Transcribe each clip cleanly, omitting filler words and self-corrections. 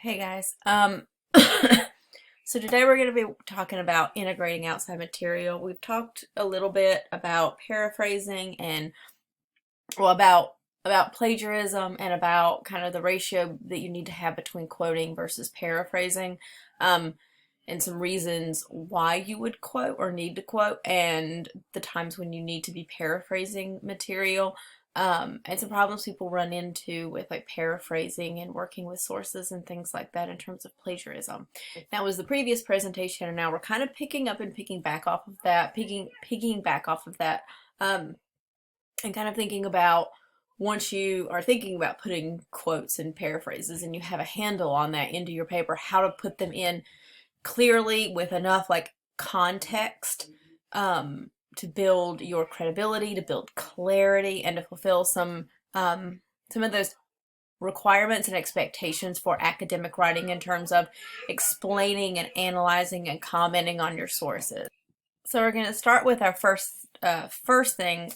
Hey guys. So today we're going to be talking about integrating outside material. We've talked a little bit about paraphrasing and well about plagiarism and about kind of the ratio that you need to have between quoting versus paraphrasing. Um, and some reasons why you would quote or need to quote and the times when you need to be paraphrasing material. And some problems people run into with like paraphrasing and working with sources and things like that in terms of plagiarism. That was the previous presentation, and now we're kind of picking up and picking back off of that, picking back off of that, and kind of thinking about once you are thinking about putting quotes and paraphrases and you have a handle on that into your paper, how to put them in clearly with enough like context to build your credibility, to build clarity, and to fulfill some of those requirements and expectations for academic writing in terms of explaining and analyzing and commenting on your sources. So we're going to start with our first thing,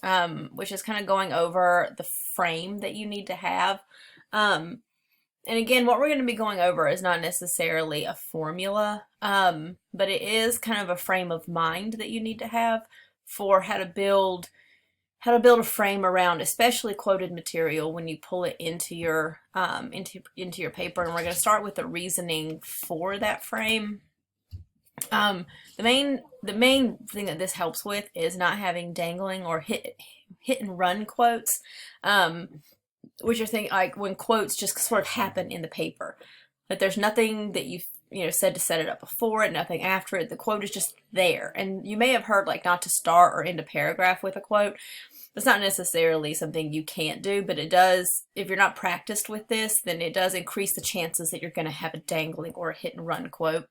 which is kind of going over the frame that you need to have. And again, what we're going to be going over is not necessarily a formula, but it is kind of a frame of mind that you need to have for how to build a frame around, especially quoted material when you pull it into your paper. And we're going to start with the reasoning for that frame. The main thing that this helps with is not having dangling or hit and run quotes. Which are things like when quotes just sort of happen in the paper. That there's nothing that you've said to set it up before it, nothing after it. The quote is just there. And you may have heard like not to start or end a paragraph with a quote. That's not necessarily something you can't do, but it does, if you're not practiced with this, then it does increase the chances that you're going to have a dangling or a hit and run quote.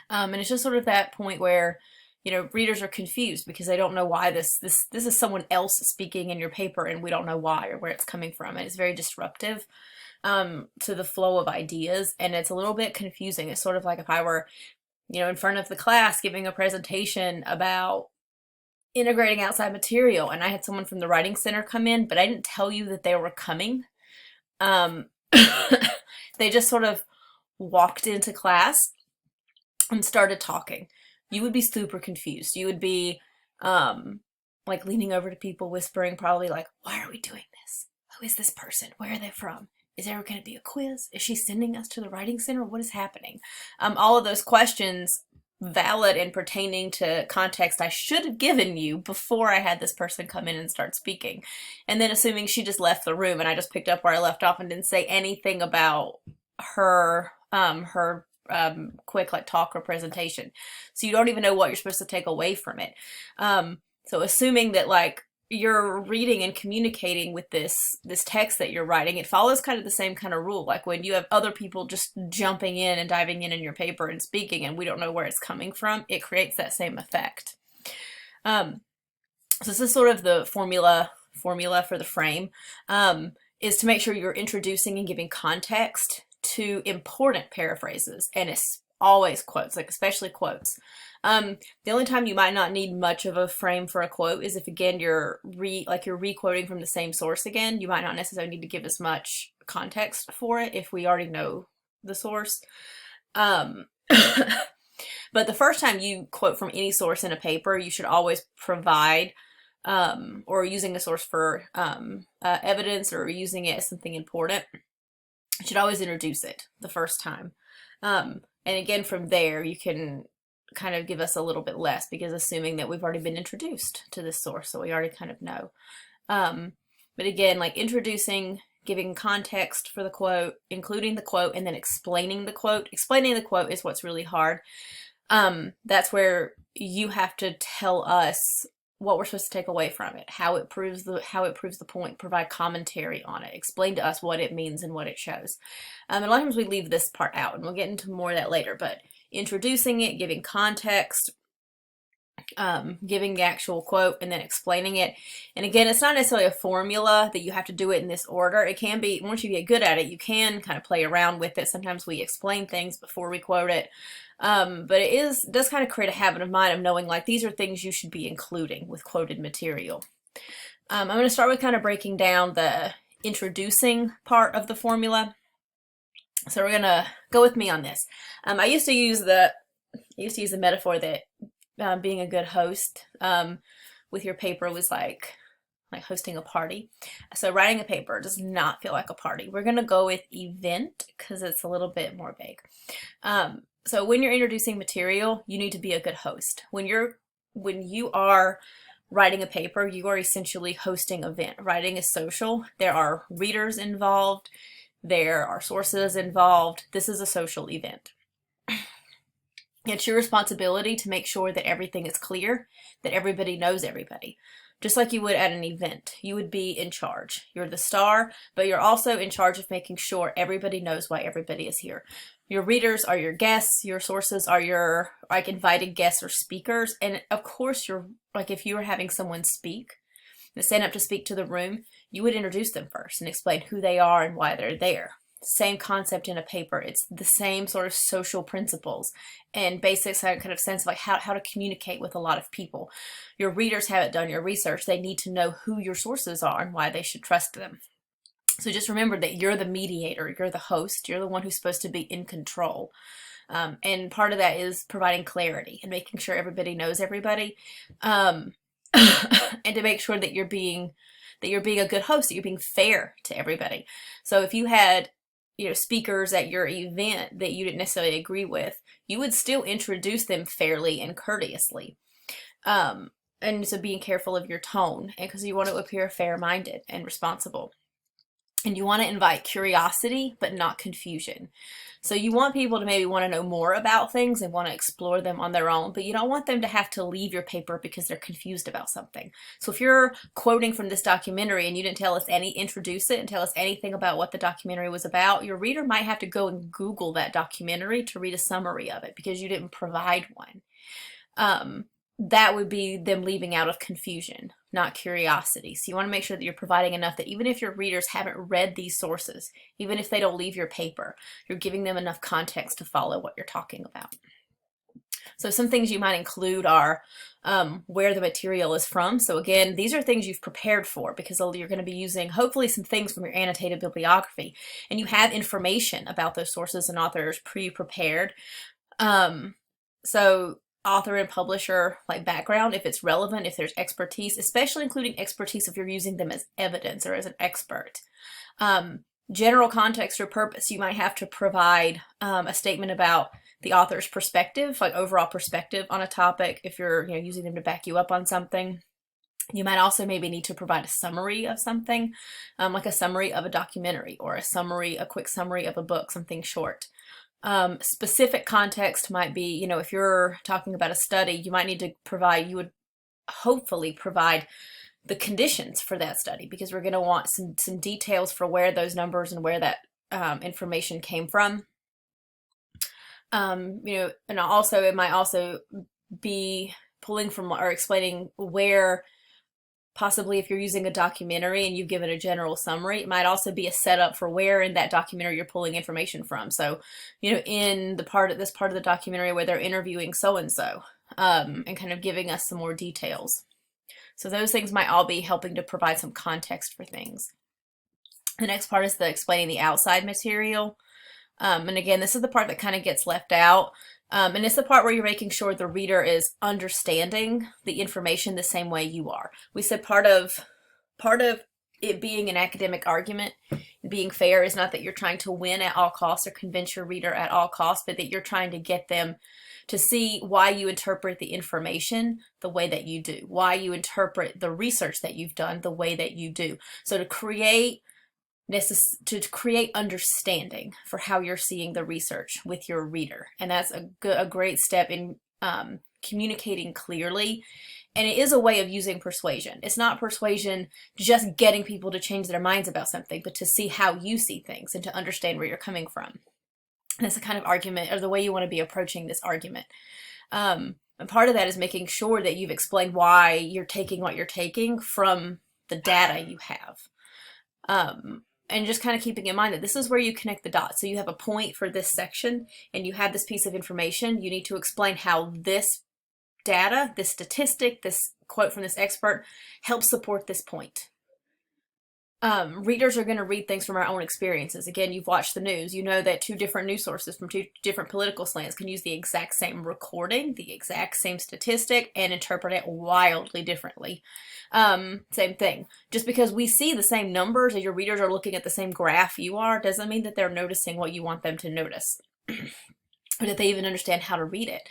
And it's just sort of that point where readers are confused because they don't know why this is someone else speaking in your paper and we don't know why or where it's coming from. And it's very disruptive to the flow of ideas, and it's a little bit confusing. It's sort of like if I were, in front of the class giving a presentation about integrating outside material and I had someone from the Writing Center come in, but I didn't tell you that they were coming. They just sort of walked into class and started talking. You would be super confused. You would be like leaning over to people, whispering probably like, why are we doing this? Who is this person? Where are they from? Is there going to be a quiz? Is she sending us to the Writing Center? What is happening? All of those questions, valid and pertaining to context I should have given you before I had this person come in and start speaking. And then assuming she just left the room and I just picked up where I left off and didn't say anything about her quick like talk or presentation. So you don't even know what you're supposed to take away from it. So assuming that like you're reading and communicating with this text that you're writing, it follows kind of the same kind of rule. Like when you have other people just jumping in and diving in your paper and speaking and we don't know where it's coming from, it creates that same effect. So this is sort of the formula for the frame, is to make sure you're introducing and giving context to important paraphrases, and it's always quotes, like especially quotes. The only time you might not need much of a frame for a quote is if again you're re-quoting from the same source again. You might not necessarily need to give as much context for it if we already know the source. But the first time you quote from any source in a paper, you should always provide or using a source for evidence or using it as something important. You should always introduce it the first time. And again, from there, you can kind of give us a little bit less because assuming that we've already been introduced to this source, so we already kind of know. But again, like introducing, giving context for the quote, including the quote, and then explaining the quote. Explaining the quote is what's really hard. That's where you have to tell us what we're supposed to take away from it, how it proves the point, provide commentary on it, explain to us what it means and what it shows. And a lot of times we leave this part out, and we'll get into more of that later, but introducing it, giving context, giving the actual quote, and then explaining it. And again, it's not necessarily a formula that you have to do it in this order. It can be, once you get good at it, you can kind of play around with it. Sometimes we explain things before we quote it. But it does kind of create a habit of mind of knowing like these are things you should be including with quoted material. I'm going to start with kind of breaking down the introducing part of the formula. So we're gonna go with me on this. I used to use the metaphor that being a good host with your paper was like hosting a party. So writing a paper does not feel like a party. We're gonna go with event because it's a little bit more vague. So when you're introducing material, you need to be a good host. When you are writing a paper, you are essentially hosting an event. Writing is social. There are readers involved. There are sources involved. This is a social event. It's your responsibility to make sure that everything is clear, that everybody knows everybody. Just like you would at an event, you would be in charge. You're the star, but you're also in charge of making sure everybody knows why everybody is here. Your readers are your guests, your sources are your invited guests or speakers, and of course if you were having someone speak, stand up to speak to the room, you would introduce them first and explain who they are and why they're there. Same concept in a paper. It's the same sort of social principles and basic kind of sense of how to communicate with a lot of people. Your readers haven't done your research. They need to know who your sources are and why they should trust them. So just remember that you're the mediator, you're the host, you're the one who's supposed to be in control. And part of that is providing clarity and making sure everybody knows everybody. And to make sure that you're being a good host, that you're being fair to everybody. So if you had speakers at your event that you didn't necessarily agree with, you would still introduce them fairly and courteously. And so being careful of your tone, and because you want to appear fair-minded and responsible. And you want to invite curiosity, but not confusion. So you want people to maybe want to know more about things and want to explore them on their own, but you don't want them to have to leave your paper because they're confused about something. So if you're quoting from this documentary and you didn't introduce it and tell us anything about what the documentary was about, your reader might have to go and Google that documentary to read a summary of it because you didn't provide one. That would be them leaving out of confusion, not curiosity. So you want to make sure that you're providing enough that even if your readers haven't read these sources, even if they don't leave your paper, you're giving them enough context to follow what you're talking about. So some things you might include are where the material is from. So again, these are things you've prepared for because you're going to be using hopefully some things from your annotated bibliography, and you have information about those sources and authors pre-prepared. So author and publisher background, if it's relevant, if there's expertise, especially including expertise if you're using them as evidence or as an expert. General context or purpose, you might have to provide a statement about the author's perspective, overall perspective on a topic if you're using them to back you up on something. You might also maybe need to provide a summary of something, like a summary of a documentary or a quick summary of a book, something short. Specific context might be, if you're talking about a study, you would hopefully provide the conditions for that study because we're going to want some details for where those numbers and where that information came from. And also it might also be pulling from or explaining where, possibly if you're using a documentary and you've given a general summary, it might also be a setup for where in that documentary you're pulling information from. So, in this part of the documentary where they're interviewing so-and-so, and kind of giving us some more details. So those things might all be helping to provide some context for things. The next part is explaining the outside material. And again, this is the part that kind of gets left out. And it's the part where you're making sure the reader is understanding the information the same way you are. We said part of it being an academic argument, being fair, is not that you're trying to win at all costs or convince your reader at all costs, but that you're trying to get them to see why you interpret the information the way that you do, why you interpret the research that you've done the way that you do. So to create understanding for how you're seeing the research with your reader. And that's a great step in communicating clearly. And it is a way of using persuasion. It's not persuasion just getting people to change their minds about something, but to see how you see things and to understand where you're coming from. And it's a kind of argument, or the way you want to be approaching this argument. And part of that is making sure that you've explained why you're taking what you're taking from the data you have. And just kind of keeping in mind that this is where you connect the dots. So you have a point for this section and you have this piece of information. You need to explain how this data, this statistic, this quote from this expert helps support this point. readers are going to read things from our own experiences. Again, you've watched the news. You know that two different news sources from two different political slants can use the exact same recording, the exact same statistic, and interpret it wildly differently. Same thing. Just because we see the same numbers and your readers are looking at the same graph you are, doesn't mean that they're noticing what you want them to notice. Or that they even understand how to read it.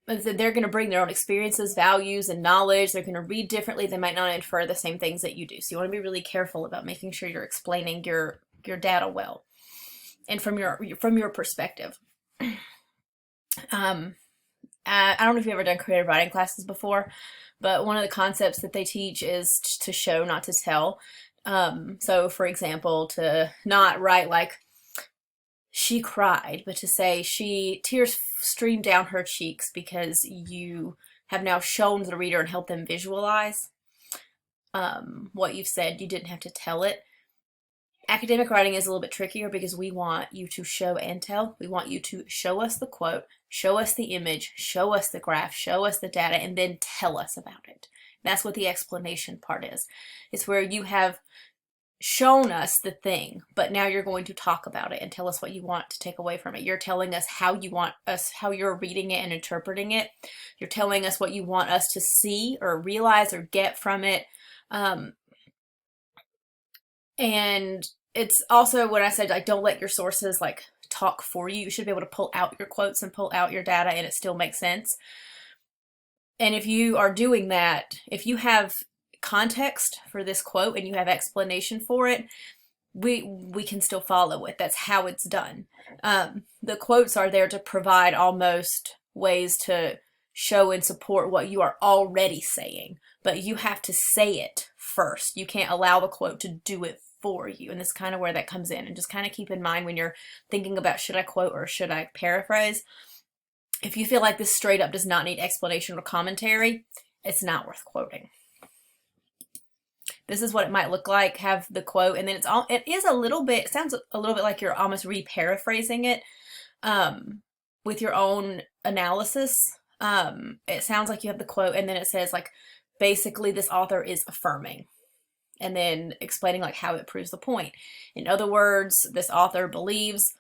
They're going to bring their own experiences, values, and knowledge. They're going to read differently. They might not infer the same things that you do. So you want to be really careful about making sure you're explaining your data well and from your perspective. I don't know if you've ever done creative writing classes before, but one of the concepts that they teach is to show, not to tell. So for example, to not write like she cried, but to say tears streamed down her cheeks because you have now shown the reader and helped them visualize what you've said. You didn't have to tell it. Academic writing is a little bit trickier because we want you to show and tell. We want you to show us the quote, show us the image, show us the graph, show us the data, and then tell us about it. That's what the explanation part is. It's where you have shown us the thing, but now you're going to talk about it and tell us what you want to take away from it. You're telling us how you're reading it and interpreting it. You're telling us what you want us to see or realize or get from it. And it's also when I said, like, don't let your sources like talk for you. You should be able to pull out your quotes and pull out your data and it still makes sense. And if you are doing that, if you have context for this quote and you have explanation for it, we can still follow it. That's how it's done. The quotes are there to provide almost ways to show and support what you are already saying, but you have to say it first. You can't allow the quote to do it for you, and this is kind of where that comes in. And just kind of keep in mind when you're thinking about, should I quote or should I paraphrase? If you feel like this straight up does not need explanation or commentary, it's not worth quoting. This is what it might look like. Have the quote, and then it sounds a little bit like you're almost re-paraphrasing it with your own analysis. It sounds like you have the quote, and then it says like, basically this author is affirming, and then explaining like how it proves the point. In other words, this author believes.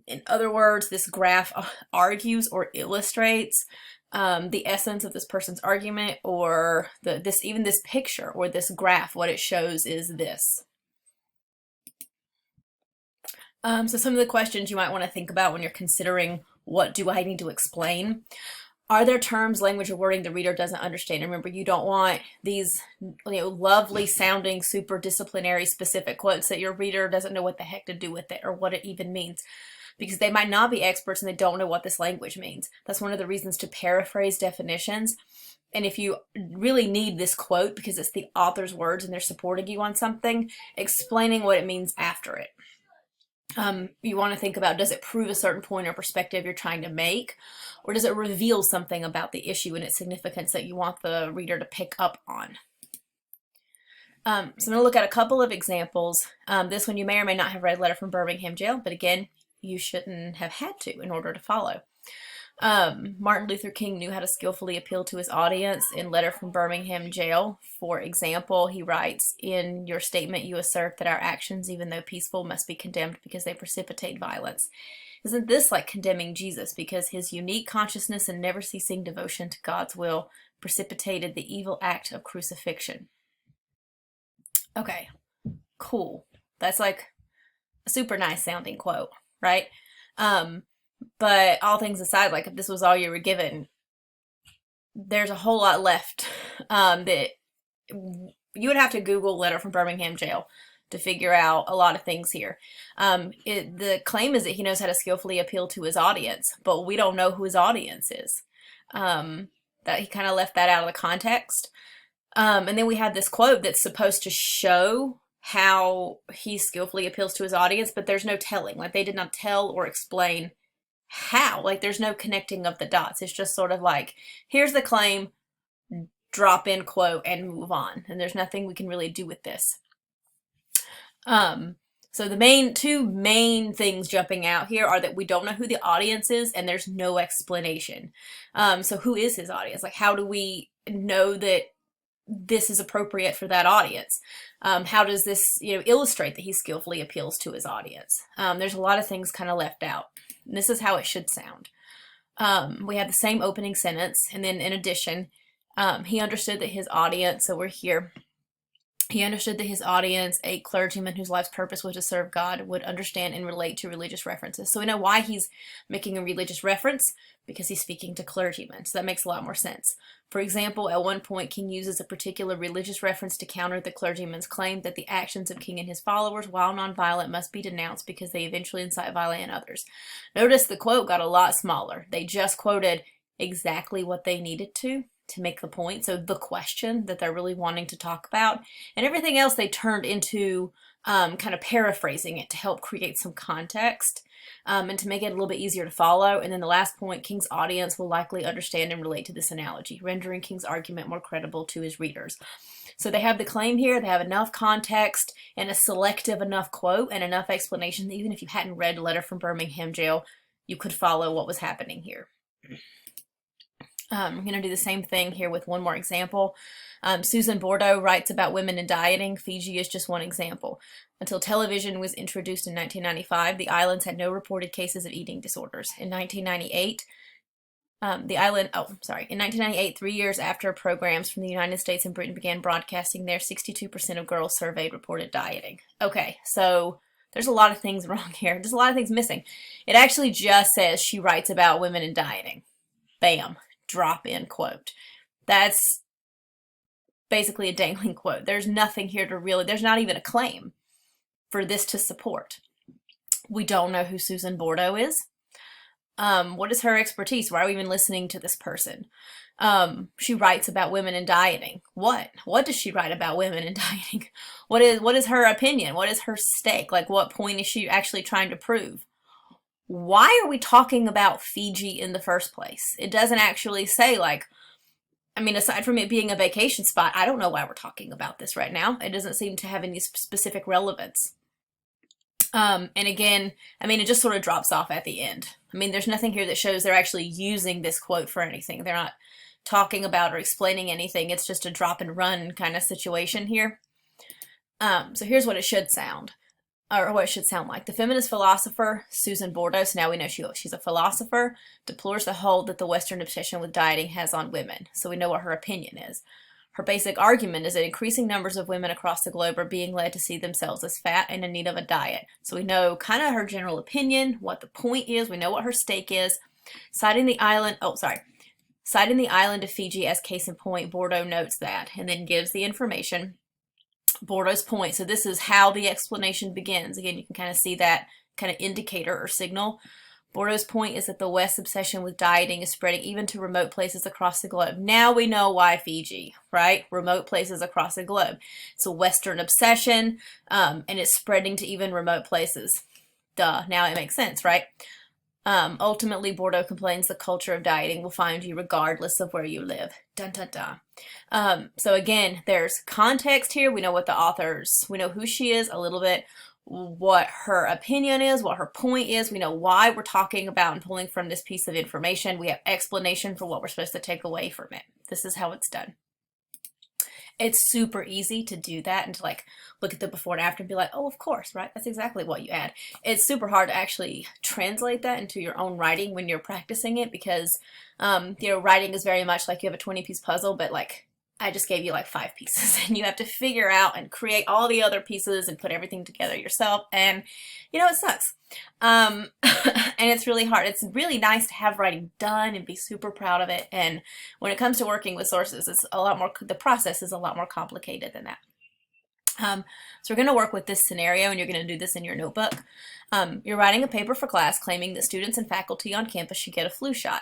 In other words, this graph argues or illustrates the essence of this person's argument, or even this picture or this graph. What it shows is this. So some of the questions you might want to think about when you're considering, what do I need to explain? Are there terms, language, or wording the reader doesn't understand? Remember, you don't want these lovely sounding, super disciplinary, specific quotes that your reader doesn't know what the heck to do with it or what it even means, because they might not be experts and they don't know what this language means. That's one of the reasons to paraphrase definitions. And if you really need this quote because it's the author's words and they're supporting you on something, explaining what it means after it. You want to think about, does it prove a certain point or perspective you're trying to make, or does it reveal something about the issue and its significance that you want the reader to pick up on? So I'm going to look at a couple of examples. This one you may or may not have read, Letter from Birmingham Jail, but again, you shouldn't have had to in order to follow. Martin Luther King knew how to skillfully appeal to his audience. In Letter from Birmingham Jail, for example, he writes, "In your statement you assert that our actions, even though peaceful, must be condemned because they precipitate violence. Isn't this like condemning Jesus because his unique consciousness and never-ceasing devotion to God's will precipitated the evil act of crucifixion?" Okay, cool. That's like a super nice sounding quote, right? But all things aside, like if this was all you were given, there's a whole lot left that you would have to Google Letter from Birmingham Jail to figure out a lot of things here. The claim is that he knows how to skillfully appeal to his audience, but we don't know who his audience is. That he kind of left that out of the context. And then we have this quote that's supposed to show how he skillfully appeals to his audience, but there's no telling. Like they did not tell or explain how. Like there's no connecting of the dots. It's just sort of like, here's the claim, drop in quote, and move on. And there's nothing we can really do with this. So the two main things jumping out here are that we don't know who the audience is and there's no explanation. So who is his audience? Like how do we know that this is appropriate for that audience? How does this, illustrate that he skillfully appeals to his audience? There's a lot of things kind of left out. And this is how it should sound. We have the same opening sentence, and then in addition, he understood that his audience, so we're here, he understood that his audience, a clergyman whose life's purpose was to serve God, would understand and relate to religious references. So we know why he's making a religious reference, because he's speaking to clergymen. So that makes a lot more sense. For example, at one point, King uses a particular religious reference to counter the clergyman's claim that the actions of King and his followers, while nonviolent, must be denounced because they eventually incite violence in others. Notice the quote got a lot smaller. They just quoted exactly what they needed to make the point. So the question that they're really wanting to talk about, and everything else they turned into kind of paraphrasing it to help create some context and to make it a little bit easier to follow. And then the last point, King's audience will likely understand and relate to this analogy, rendering King's argument more credible to his readers. So they have the claim here, they have enough context and a selective enough quote and enough explanation that even if you hadn't read Letter from Birmingham Jail, you could follow what was happening here. I'm going to do the same thing here with one more example. Susan Bordeaux writes about women and dieting. Fiji is just one example. Until television was introduced in 1995, the islands had no reported cases of eating disorders. In 1998, in 1998, 3 years after programs from the United States and Britain began broadcasting there, 62% of girls surveyed reported dieting. Okay, so there's a lot of things wrong here. There's a lot of things missing. It actually just says she writes about women and dieting. Bam. Drop-in quote. That's basically a dangling quote. There's nothing here to really, there's not even a claim for this to support. We don't know who Susan Bordeaux is. What is her expertise? Why are we even listening to this person? She writes about women and dieting. What does she write about women and dieting? What is her opinion? What is her stake? Like, what point is she actually trying to prove? Why are we talking about Fiji in the first place? It doesn't actually say, like, I mean, aside from it being a vacation spot, I don't know why we're talking about this right now. It doesn't seem to have any specific relevance. And again, I mean, it just sort of drops off at the end. I mean, there's nothing here that shows they're actually using this quote for anything. They're not talking about or explaining anything. It's just a drop and run kind of situation here. So here's what it should sound. Or what it should sound like. The feminist philosopher, Susan Bordeaux, so now we know she's a philosopher, deplores the hold that the Western obsession with dieting has on women. So we know what her opinion is. Her basic argument is that increasing numbers of women across the globe are being led to see themselves as fat and in need of a diet. So we know kind of her general opinion, what the point is, we know what her stake is. Citing the island of Fiji as case in point, Bordeaux notes that, and then gives the information. Bordeaux's point. So this is how the explanation begins. Again, you can kind of see that kind of indicator or signal. Bordeaux's point is that the West's obsession with dieting is spreading even to remote places across the globe. Now we know why Fiji, right? Remote places across the globe. It's a Western obsession, and it's spreading to even remote places. Duh. Now it makes sense, right? Ultimately, Bordeaux complains the culture of dieting will find you regardless of where you live. Dun, dun, dun. So again, there's context here. We know what we know who she is a little bit, what her opinion is, what her point is. We know why we're talking about and pulling from this piece of information. We have explanation for what we're supposed to take away from it. This is how it's done. It's super easy to do that and to like look at the before and after and be like, oh, of course, right? That's exactly what you add. It's super hard to actually translate that into your own writing when you're practicing it because, writing is very much like you have a 20-piece puzzle, but like I just gave you like 5 pieces and you have to figure out and create all the other pieces and put everything together yourself. And, it sucks. And it's really hard. It's really nice to have writing done and be super proud of it. And when it comes to working with sources, the process is a lot more complicated than that. So we're going to work with this scenario, and you're going to do this in your notebook. You're writing a paper for class claiming that students and faculty on campus should get a flu shot.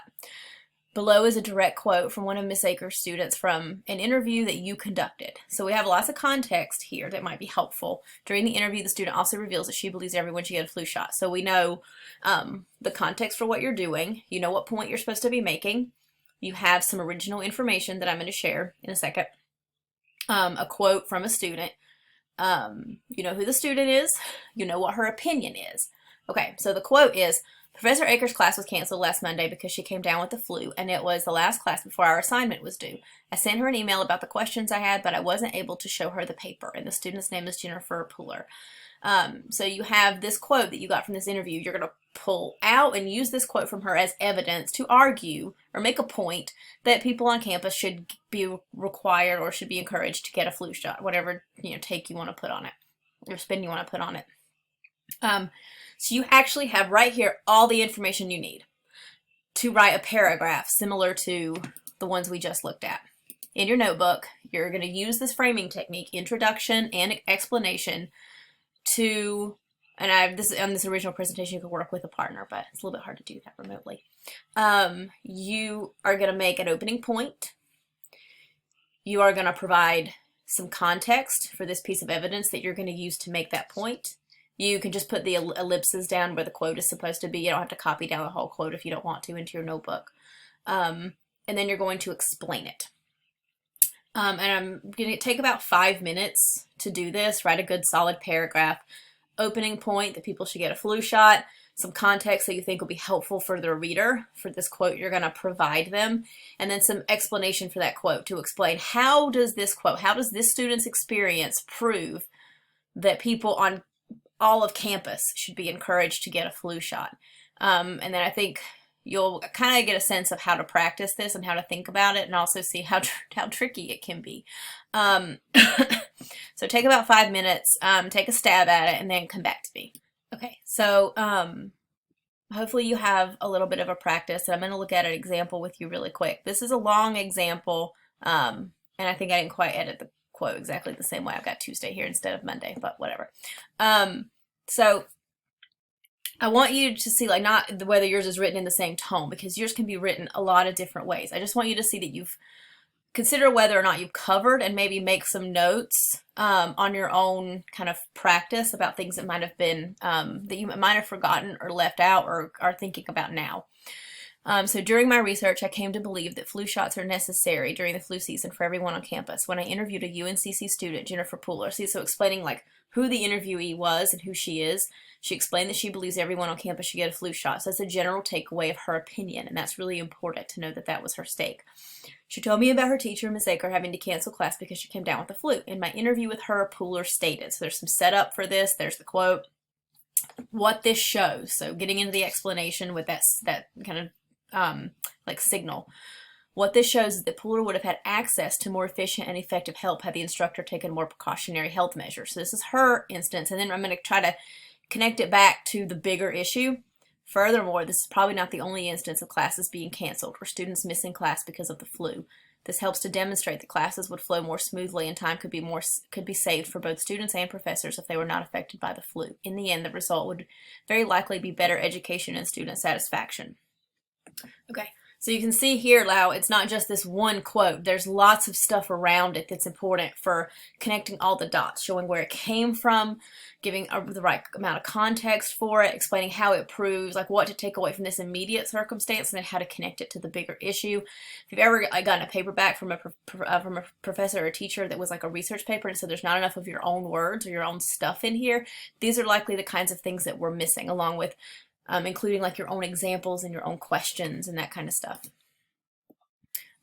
Below is a direct quote from one of Miss Akers' students from an interview that you conducted. So we have lots of context here that might be helpful. During the interview, the student also reveals that she believes everyone should get a flu shot. So we know the context for what you're doing. You know what point you're supposed to be making. You have some original information that I'm going to share in a second. A quote from a student. You know who the student is. You know what her opinion is. Okay, so the quote is, Professor Akers' class was canceled last Monday because she came down with the flu, and it was the last class before our assignment was due. I sent her an email about the questions I had, but I wasn't able to show her the paper, and the student's name is Jennifer Pooler. So you have this quote that you got from this interview. You're going to pull out and use this quote from her as evidence to argue or make a point that people on campus should be required or should be encouraged to get a flu shot, whatever take you want to put on it, or spin you want to put on it. So you actually have right here all the information you need to write a paragraph similar to the ones we just looked at. In your notebook, you're going to use this framing technique, introduction and explanation, to, and on this original presentation you could work with a partner, but it's a little bit hard to do that remotely. You are going to make an opening point. You are going to provide some context for this piece of evidence that you're going to use to make that point. You can just put the ellipses down where the quote is supposed to be. You don't have to copy down the whole quote if you don't want to into your notebook. And then you're going to explain it. And I'm going to take about 5 minutes to do this. Write a good solid paragraph. Opening point that people should get a flu shot. Some context that you think will be helpful for the reader for this quote you're going to provide them. And then some explanation for that quote to explain how does this student's experience prove that people on all of campus should be encouraged to get a flu shot. And then I think you'll kind of get a sense of how to practice this and how to think about it, and also see how tricky it can be. So take about 5 minutes, take a stab at it, and then come back to me. Okay, so hopefully you have a little bit of a practice, and I'm going to look at an example with you really quick. This is a long example, and I think I didn't quite edit the quote exactly the same way. I've got Tuesday here instead of Monday, but whatever. So I want you to see, like, not whether yours is written in the same tone, because yours can be written a lot of different ways. I just want you to see that you've consider whether or not you've covered, and maybe make some notes on your own kind of practice about things that might have been that you might have forgotten or left out or are thinking about now. So during my research, I came to believe that flu shots are necessary during the flu season for everyone on campus. When I interviewed a UNCC student, Jennifer Pooler, so explaining like who the interviewee was and who she is, she explained that she believes everyone on campus should get a flu shot. So that's a general takeaway of her opinion, and that's really important to know that that was her stake. She told me about her teacher, Miss Aker, having to cancel class because she came down with the flu. In my interview with her, Pooler stated, so there's some setup for this, there's the quote, what this shows. So getting into the explanation with that kind of like signal. What this shows is that Pooler would have had access to more efficient and effective help had the instructor taken more precautionary health measures. So this is her instance, and then I'm going to try to connect it back to the bigger issue. Furthermore, this is probably not the only instance of classes being canceled or students missing class because of the flu. This helps to demonstrate that classes would flow more smoothly and time could be saved for both students and professors if they were not affected by the flu. In the end, the result would very likely be better education and student satisfaction. Okay, so you can see here now it's not just this one quote. There's lots of stuff around it that's important for connecting all the dots, showing where it came from, giving the right amount of context for it, explaining how it proves, like what to take away from this immediate circumstance, and then how to connect it to the bigger issue. If you've ever gotten a paper back from a professor or teacher that was like a research paper, and so there's not enough of your own words or your own stuff in here, these are likely the kinds of things that we're missing, along with including like your own examples and your own questions and that kind of stuff.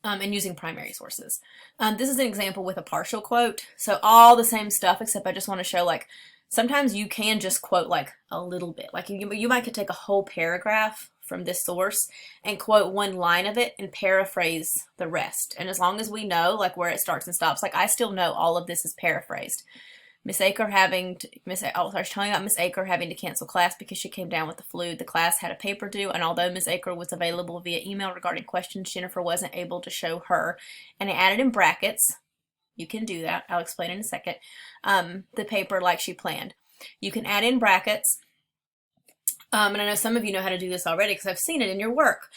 And using primary sources. This is an example with a partial quote. So all the same stuff, except I just want to show like sometimes you can just quote like a little bit. Like you might could take a whole paragraph from this source and quote one line of it and paraphrase the rest. And as long as we know like where it starts and stops, like I still know all of this is paraphrased. Miss Aker telling about Miss Aker having to cancel class because she came down with the flu. The class had a paper due, and although Miss Aker was available via email regarding questions, Jennifer wasn't able to show her. And I added in brackets, you can do that, I'll explain in a second, the paper like she planned. You can add in brackets, and I know some of you know how to do this already because I've seen it in your work.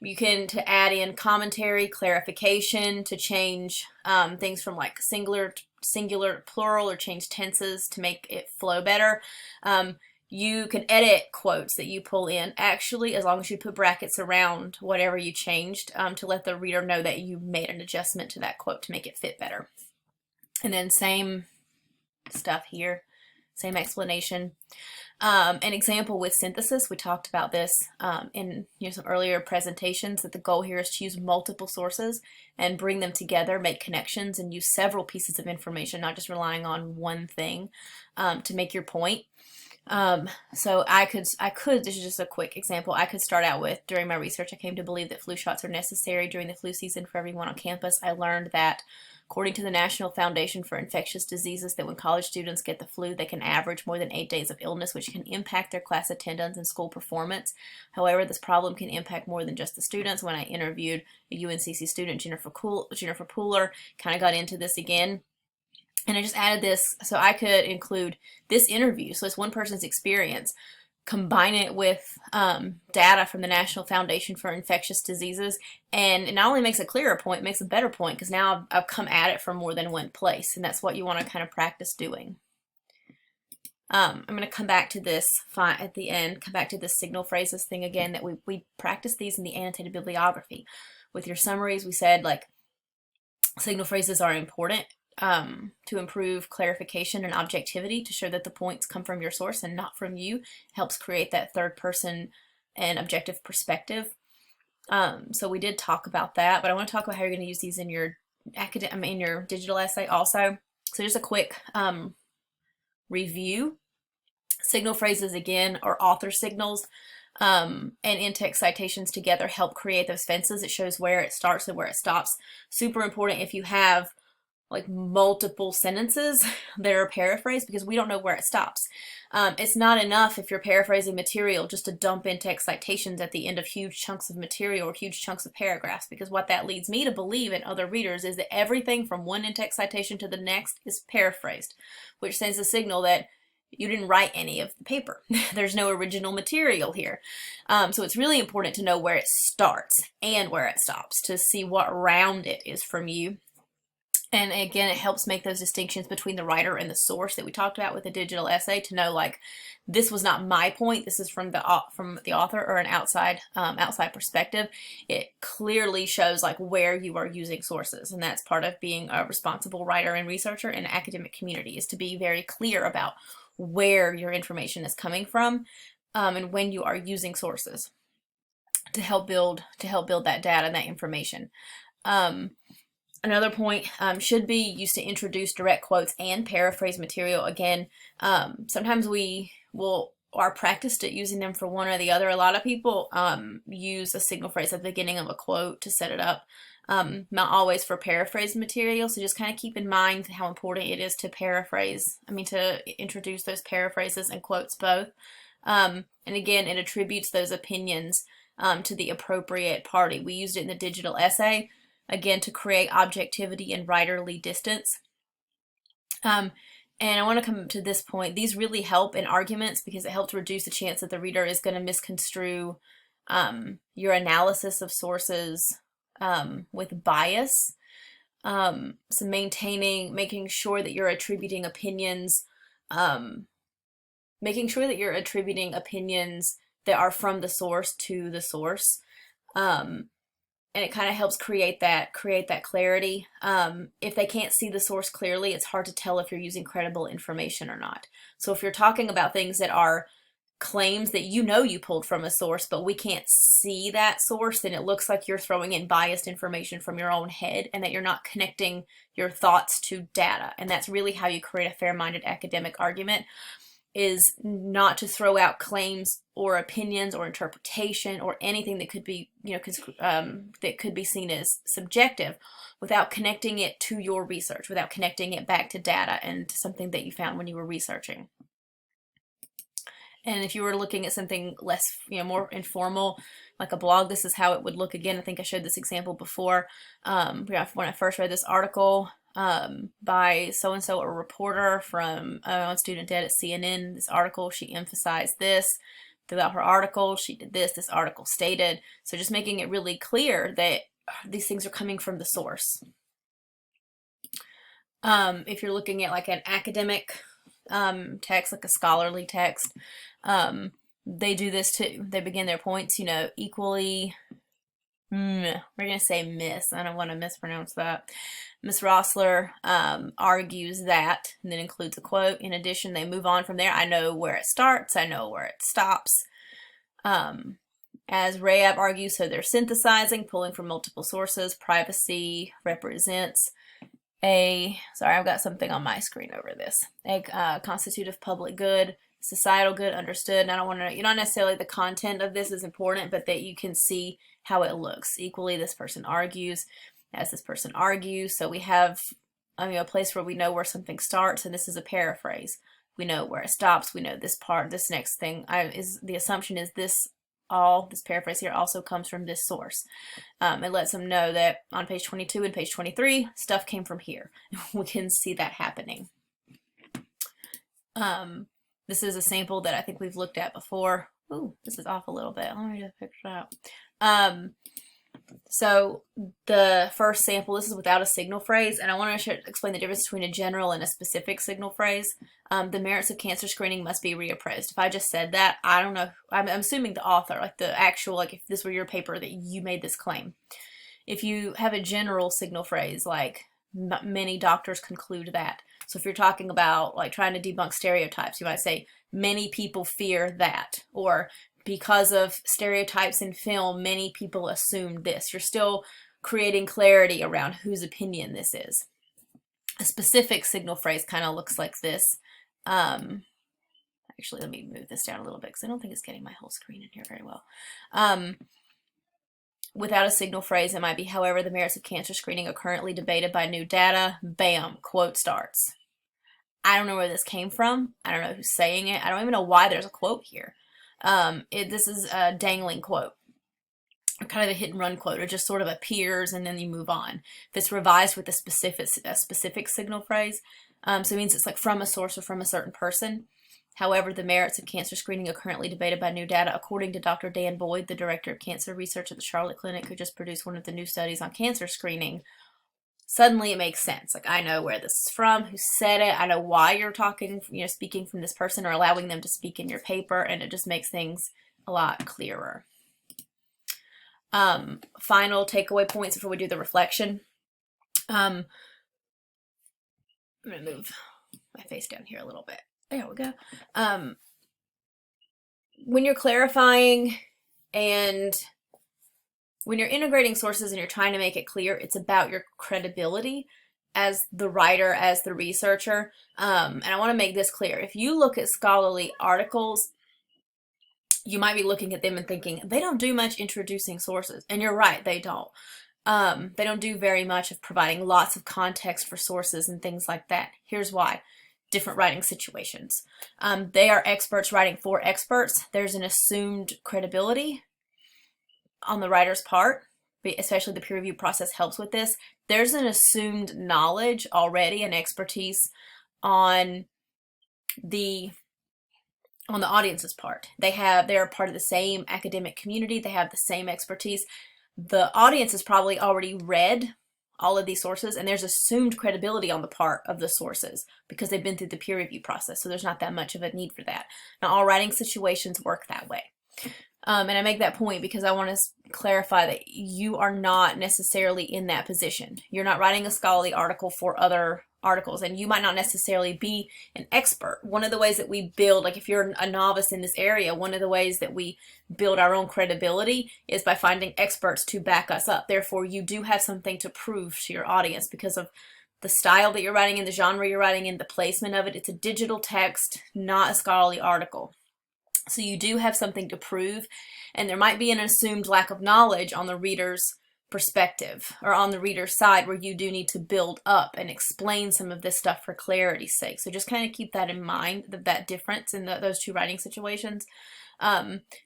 You can to add in commentary, clarification, to change things from like singular to plural, or change tenses to make it flow better. You can edit quotes that you pull in, actually, as long as you put brackets around whatever you changed to let the reader know that you made an adjustment to that quote to make it fit better. And then same stuff here, same explanation. An example with synthesis, we talked about this in some earlier presentations, that the goal here is to use multiple sources and bring them together, make connections, and use several pieces of information, not just relying on one thing to make your point. So I could, this is just a quick example, I could start out with, during my research, I came to believe that flu shots are necessary during the flu season for everyone on campus. I learned that, according to the National Foundation for Infectious Diseases, that when college students get the flu, they can average more than 8 days of illness, which can impact their class attendance and school performance. However, this problem can impact more than just the students. When I interviewed a UNCC student, Jennifer Pooler, kind of got into this again. And I just added this so I could include this interview. So it's one person's experience, combine it with data from the National Foundation for Infectious Diseases, and it not only makes a clearer point, it makes a better point, because now I've come at it from more than one place, and that's what you want to kind of practice doing. I'm going to come back to this at the end, come back to this signal phrases thing again, that we practice these in the annotated bibliography. With your summaries, we said, like, signal phrases are important to improve clarification and objectivity, to show that the points come from your source and not from you. Helps create that third person and objective perspective. So we did talk about that, but I want to talk about how you're going to use these in your in your digital essay also. So just a quick review. Signal phrases, again, are author signals, and in-text citations together help create those fences. It shows where it starts and where it stops. Super important if you have like multiple sentences that are paraphrased, because we don't know where it stops. It's not enough, if you're paraphrasing material, just to dump in-text citations at the end of huge chunks of material or huge chunks of paragraphs, because what that leads me to believe, and other readers, is that everything from one in-text citation to the next is paraphrased, which sends a signal that you didn't write any of the paper. There's no original material here. So it's really important to know where it starts and where it stops, to see what round it is from you. And again, it helps make those distinctions between the writer and the source that we talked about with the digital essay, to know, like, this was not my point, this is from the author, or an outside perspective. It clearly shows like where you are using sources, and that's part of being a responsible writer and researcher in the academic community, is to be very clear about where your information is coming from, and when you are using sources to help build that data and that information. Another point should be used to introduce direct quotes and paraphrase material. Again, sometimes we are practiced at using them for one or the other. A lot of people use a signal phrase at the beginning of a quote to set it up. Not always for paraphrase material, so just kind of keep in mind how important it is to to introduce those paraphrases and quotes both. And again, it attributes those opinions to the appropriate party. We used it in the digital essay, again, to create objectivity and writerly distance. And I want to come to this point. These really help in arguments, because it helps reduce the chance that the reader is going to misconstrue your analysis of sources with bias. So making sure that you're attributing opinions, that are from the source to the source. And it kind of helps create that clarity. If they can't see the source clearly, it's hard to tell if you're using credible information or not. So if you're talking about things that are claims that you pulled from a source, but we can't see that source, then it looks like you're throwing in biased information from your own head, and that you're not connecting your thoughts to data. And that's really how you create a fair-minded academic argument, is not to throw out claims or opinions or interpretation or anything that could be, that could be seen as subjective, without connecting it to your research, without connecting it back to data and to something that you found when you were researching. And if you were looking at something less, more informal, like a blog, this is how it would look. Again, I think I showed this example before. When I first read this article, by so-and-so, a reporter from on Student Debt at CNN. This article, she emphasized this. Throughout her article, she did this article stated. So just making it really clear that these things are coming from the source. If you're looking at like an academic text, like a scholarly text, they do this too. They begin their points, equally, we're going to say I don't want to mispronounce that. Ms. Rossler argues that, and then includes a quote. In addition, they move on from there. I know where it starts. I know where it stops. As Rayab argues, so they're synthesizing, pulling from multiple sources. Privacy represents sorry, I've got something on my screen over this. A constitutive public good, societal good, understood. And I don't want to, not necessarily the content of this is important, but that you can see how it looks. Equally, this person argues, as this person argues. So we have, a place where we know where something starts, and this is a paraphrase. We know where it stops. We know this part, this next thing the assumption is this paraphrase here also comes from this source. It lets them know that on page 22 and page 23, stuff came from here. We can see that happening. This is a sample that I think we've looked at before. Ooh, this is off a little bit. Let me just fix it out. So the first sample, this is without a signal phrase, and I want to explain the difference between a general and a specific signal phrase. The merits of cancer screening must be reappraised. If I just said that, I don't know. I'm assuming the author, like the actual, like if this were your paper that you made this claim. If you have a general signal phrase, like many doctors conclude that. So if you're talking about like trying to debunk stereotypes, you might say many people fear that, or because of stereotypes in film, many people assume this. You're still creating clarity around whose opinion this is. A specific signal phrase kind of looks like this. Actually, let me move this down a little bit because I don't think it's getting my whole screen in here very well. Without a signal phrase, it might be, however, the merits of cancer screening are currently debated by new data. Bam, quote starts. I don't know where this came from. I don't know who's saying it. I don't even know why there's a quote here. This is a dangling quote, or kind of a hit and run quote. It just sort of appears and then you move on. If it's revised with a specific signal phrase, so it means it's like from a source or from a certain person. However, the merits of cancer screening are currently debated by new data. According to Dr. Dan Boyd, the director of cancer research at the Charlotte Clinic, who just produced one of the new studies on cancer screening, suddenly it makes sense. Like, I know where this is from, who said it, I know why you're talking, speaking from this person or allowing them to speak in your paper, and it just makes things a lot clearer. Final takeaway points before we do the reflection. I'm going to move my face down here a little bit. There we go. When you're clarifying and when you're integrating sources and you're trying to make it clear, it's about your credibility as the writer, as the researcher. And I want to make this clear. If you look at scholarly articles, you might be looking at them and thinking, they don't do much introducing sources. And you're right, they don't. They don't do very much of providing lots of context for sources and things like that. Here's why. Different writing situations. They are experts writing for experts. There's an assumed credibility on the writer's part, especially the peer review process helps with this. There's an assumed knowledge already and expertise on the audience's part. They're part of the same academic community. They have the same expertise. The audience has probably already read all of these sources, and there's assumed credibility on the part of the sources because they've been through the peer review process, so there's not that much of a need for that. Now, all writing situations work that way. And I make that point because I want to clarify that you are not necessarily in that position. You're not writing a scholarly article for other articles, and you might not necessarily be an expert. One of the ways that we build, like if you're a novice in this area, one of the ways that we build our own credibility is by finding experts to back us up. Therefore, you do have something to prove to your audience because of the style that you're writing in, the genre you're writing in, the placement of it. It's a digital text, not a scholarly article. So you do have something to prove, and there might be an assumed lack of knowledge on the reader's perspective or on the reader's side where you do need to build up and explain some of this stuff for clarity's sake. So just kind of keep that in mind, that difference in those two writing situations.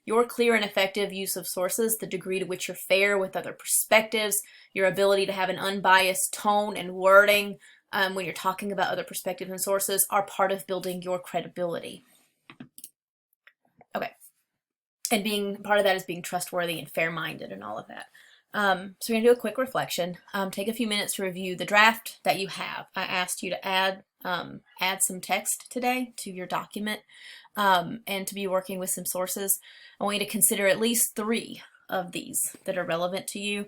Your clear and effective use of sources, the degree to which you're fair with other perspectives, your ability to have an unbiased tone and wording when you're talking about other perspectives and sources are part of building your credibility. Okay. And being part of that is being trustworthy and fair-minded and all of that. So we're going to do a quick reflection. Take a few minutes to review the draft that you have. I asked you to add some text today to your document and to be working with some sources. I want you to consider at least 3 of these that are relevant to you.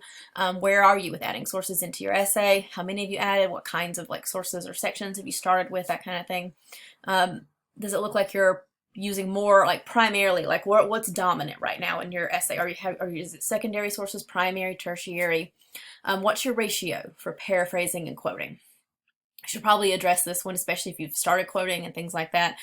Where are you with adding sources into your essay? How many have you added? What kinds of like sources or sections have you started with? That kind of thing. Does it look like you're using more like primarily, like what's dominant right now in your essay? Is it secondary sources, primary, tertiary? What's your ratio for paraphrasing and quoting? I should probably address this one, especially if you've started quoting and things like that.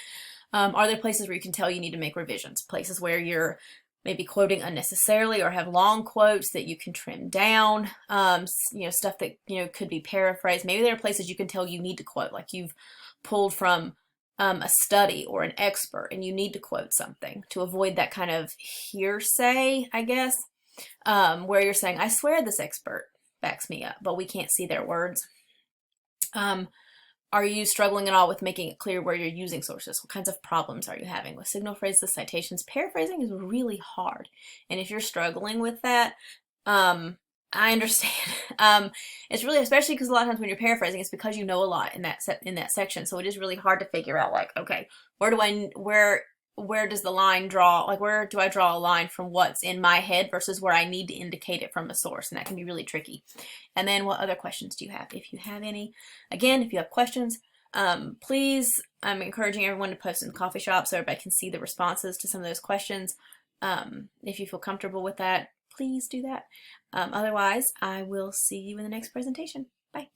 Are there places where you can tell you need to make revisions? Places where you're maybe quoting unnecessarily or have long quotes that you can trim down, stuff that, could be paraphrased. Maybe there are places you can tell you need to quote, like you've pulled from a study or an expert and you need to quote something to avoid that kind of hearsay, I guess, where you're saying, I swear this expert backs me up, but we can't see their words. Are you struggling at all with making it clear where you're using sources? What kinds of problems are you having with signal phrases, citations? Paraphrasing is really hard. And if you're struggling with that, I understand. It's really, especially because a lot of times when you're paraphrasing, it's because you know a lot in that section. So it is really hard to figure out, like, okay, where does the line draw? Like, where do I draw a line from what's in my head versus where I need to indicate it from a source? And that can be really tricky. And then what other questions do you have? If you have any, again, if you have questions, please, I'm encouraging everyone to post in the coffee shop so everybody can see the responses to some of those questions. If you feel comfortable with that, please do that. Otherwise, I will see you in the next presentation. Bye.